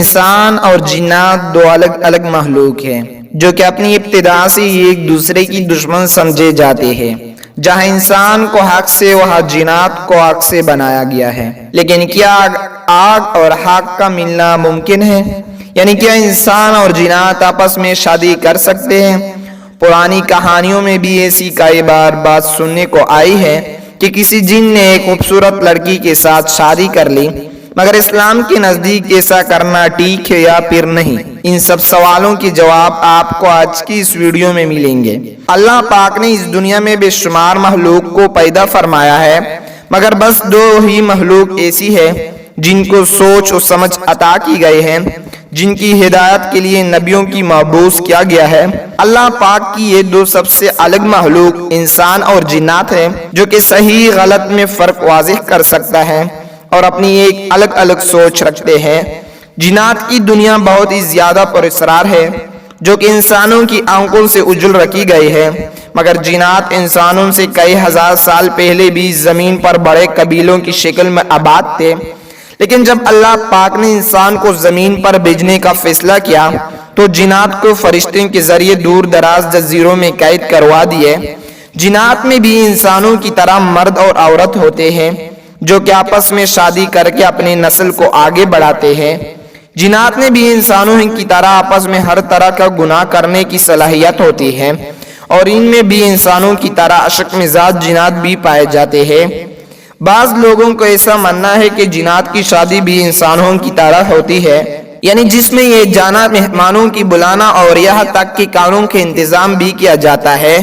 انسان اور جنات دو الگ الگ مخلوق ہیں جو کہ اپنی ابتدا سے ایک دوسرے کی دشمن سمجھے جاتے ہیں۔ جہاں انسان کو حق سے وہاں جنات کو حق سے بنایا گیا ہے۔ لیکن کیا آگ اور حق کا ملنا ممکن ہے؟ یعنی کیا انسان اور جنات آپس میں شادی کر سکتے ہیں؟ پرانی کہانیوں میں بھی ایسی کئی بار بات سننے کو آئی ہے کہ کسی جن نے ایک خوبصورت لڑکی کے ساتھ شادی کر لی، مگر اسلام کے نزدیک ایسا کرنا ٹھیک ہے یا پھر نہیں؟ ان سب سوالوں کے جواب آپ کو آج کی اس ویڈیو میں ملیں گے۔ اللہ پاک نے اس دنیا میں بے شمار مخلوق کو پیدا فرمایا ہے، مگر بس دو ہی مخلوق ایسی ہے جن کو سوچ و سمجھ عطا کی گئی ہے، جن کی ہدایت کے لیے نبیوں کی مبعوث کیا گیا ہے۔ اللہ پاک کی یہ دو سب سے الگ مخلوق انسان اور جنات ہیں جو کہ صحیح غلط میں فرق واضح کر سکتا ہے اور اپنی ایک الگ الگ سوچ رکھتے ہیں۔ جنات کی دنیا بہت ہی زیادہ پراسرار ہے جو کہ انسانوں کی آنکھوں سے اجل رکھی گئی ہے، مگر جنات انسانوں سے کئی ہزار سال پہلے بھی زمین پر بڑے قبیلوں کی شکل میں آباد تھے۔ لیکن جب اللہ پاک نے انسان کو زمین پر بھیجنے کا فیصلہ کیا تو جنات کو فرشتوں کے ذریعے دور دراز جزیروں میں قید کروا دیے۔ جنات میں بھی انسانوں کی طرح مرد اور عورت ہوتے ہیں جو کہ آپس میں شادی کر کے اپنے نسل کو آگے بڑھاتے ہیں۔ جنات میں بھی انسانوں کی طرح آپس میں ہر طرح کا گناہ کرنے کی صلاحیت ہوتی ہے، اور ان میں بھی انسانوں کی طرح اشک مزاج جنات بھی پائے جاتے ہیں۔ بعض لوگوں کو ایسا ماننا ہے کہ جنات کی شادی بھی انسانوں کی طرح ہوتی ہے، یعنی جس میں یہ جانا، مہمانوں کی بلانا اور یہاں تک کہ کاروں کے انتظام بھی کیا جاتا ہے۔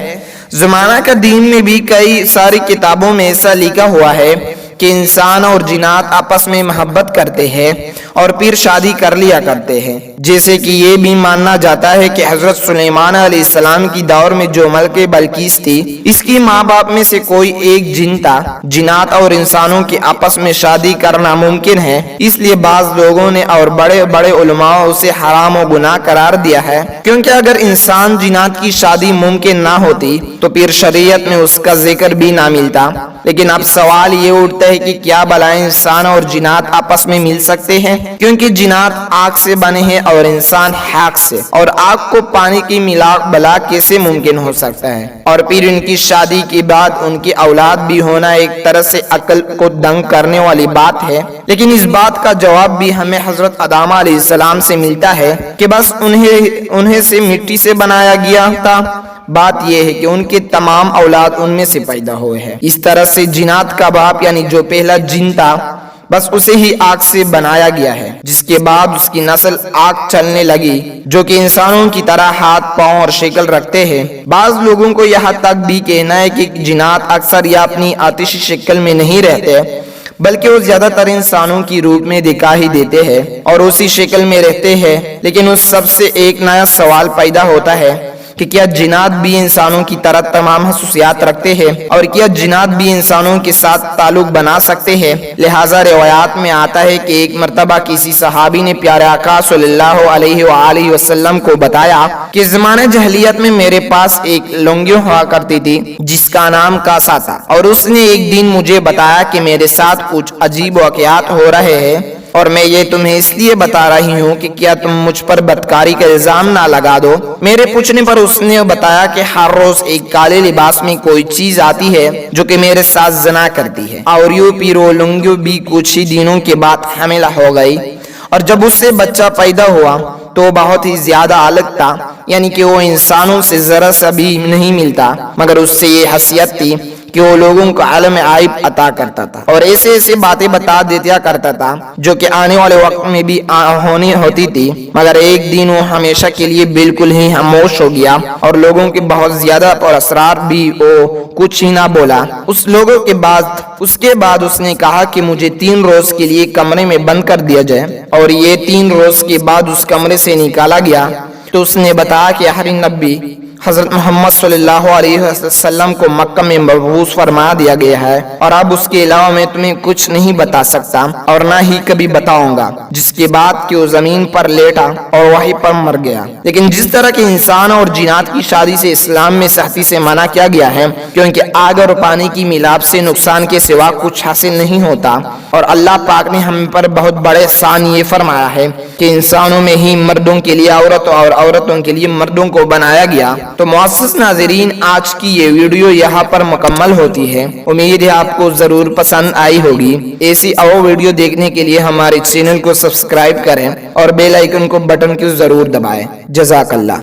زمانہ کا دین میں بھی کئی ساری کتابوں میں ایسا لکھا ہوا ہے کہ انسان اور جنات آپس میں محبت کرتے ہیں اور پھر شادی کر لیا کرتے ہیں۔ جیسے کہ یہ بھی ماننا جاتا ہے کہ حضرت سلیمان علیہ السلام کی دور میں جو ملکہ بلقیس تھی، اس کی ماں باپ میں سے کوئی ایک جن تھا۔ جنات اور انسانوں کی آپس میں شادی کرنا ممکن ہے، اس لیے بعض لوگوں نے اور بڑے بڑے علماء اسے حرام و گناہ قرار دیا ہے، کیونکہ اگر انسان جنات کی شادی ممکن نہ ہوتی تو پھر شریعت میں اس کا ذکر بھی نہ ملتا۔ لیکن اب سوال یہ اٹھتا ہے کہ کیا بھلا انسان اور جنات آپس میں مل سکتے ہیں؟ کیونکہ جنات آگ سے بنے ہیں اور انسان خاک سے، اور آگ کو پانی کی ملا بلا کیسے ممکن ہو سکتا ہے؟ اور پھر ان کی شادی کے بعد ان کی اولاد بھی ہونا ایک طرح سے عقل کو دنگ کرنے والی بات ہے۔ لیکن اس بات کا جواب بھی ہمیں حضرت آدم علیہ السلام سے ملتا ہے کہ بس انہیں سے مٹی سے بنایا گیا تھا۔ بات یہ ہے کہ ان کے تمام اولاد ان میں سے پیدا ہوئے ہیں۔ اس طرح سے جنات کا باپ یعنی جو پہلا جن تھا، بس اسے ہی آگ سے بنایا گیا ہے، جس کے بعد اس کی نسل آگ چلنے لگی جو کہ انسانوں کی طرح ہاتھ پاؤں اور شکل رکھتے ہیں۔ بعض لوگوں کو یہاں تک بھی کہنا ہے کہ جنات اکثر یا اپنی آتشی شکل میں نہیں رہتے، بلکہ وہ زیادہ تر انسانوں کی روپ میں دکھائی دیتے ہیں اور اسی شکل میں رہتے ہیں۔ لیکن اس سب سے ایک نیا سوال پیدا ہوتا ہے کہ کیا جنات بھی انسانوں کی طرح تمام خصوصیات رکھتے ہیں، اور کیا جنات بھی انسانوں کے ساتھ تعلق بنا سکتے ہیں؟ لہٰذا روایات میں آتا ہے کہ ایک مرتبہ کسی صحابی نے پیارے آقا صلی اللہ علیہ وآلہ وسلم کو بتایا کہ زمانہ جاہلیت میں میرے پاس ایک لونگی ہوا کرتی تھی جس کا نام کاسا تھا، اور اس نے ایک دن مجھے بتایا کہ میرے ساتھ کچھ عجیب واقعات ہو رہے ہیں، اور میں یہ تمہیں اس لیے بتا رہی ہوں کہ کیا تم مجھ پر بدکاری کا الزام نہ لگا دو۔ میرے پوچھنے پر اس نے بتایا کہ ہر روز ایک کالے لباس میں کوئی چیز آتی ہے جو کہ میرے ساتھ زنا کرتی ہے، اور یوں پھر وہ لنگو بھی کچھ ہی دنوں کے بعد حاملہ ہو گئی، اور جب اس سے بچہ پیدا ہوا تو وہ بہت ہی زیادہ الگ تھا، یعنی کہ وہ انسانوں سے ذرا سا بھی نہیں ملتا، مگر اس سے یہ خاصیت تھی کہ وہ لوگوں کو عالم عیب عطا کرتا تھا اور ایسے باتیں بتا دیا کرتا تھا جو کہ آنے والے وقت میں بھی ہونی ہوتی تھی، مگر ایک دن وہ ہمیشہ کے لیے بالکل ہی خاموش ہو گیا اور لوگوں کے بہت زیادہ پر اسرار بھی وہ کچھ ہی نہ بولا۔ اس کے بعد اس نے کہا کہ مجھے 3 روز کے لیے کمرے میں بند کر دیا جائے، اور یہ 3 روز کے بعد اس کمرے سے نکالا گیا تو اس نے بتایا کہ حضرت محمد صلی اللہ علیہ وسلم کو مکہ میں مبعوث فرما دیا گیا ہے، اور اب اس کے علاوہ میں تمہیں کچھ نہیں بتا سکتا اور نہ ہی کبھی بتاؤں گا۔ جس کے بعد کہ وہ زمین پر لیٹا اور وہیں پر مر گیا۔ لیکن جس طرح کے انسان اور جنات کی شادی سے اسلام میں سختی سے منع کیا گیا ہے، کیونکہ آگ اور پانی کی ملاپ سے نقصان کے سوا کچھ حاصل نہیں ہوتا، اور اللہ پاک نے ہم پر بہت بڑے احسان یہ فرمایا ہے کہ انسانوں میں ہی مردوں کے لیے عورت اور عورتوں کے لیے مردوں کو بنایا گیا۔ تو معزز ناظرین، آج کی یہ ویڈیو یہاں پر مکمل ہوتی ہے۔ امید ہے آپ کو ضرور پسند آئی ہوگی۔ ایسی اور ویڈیو دیکھنے کے لیے ہمارے چینل کو سبسکرائب کریں اور بیل آئیکن کو بٹن کو ضرور دبائیں۔ جزاک اللہ۔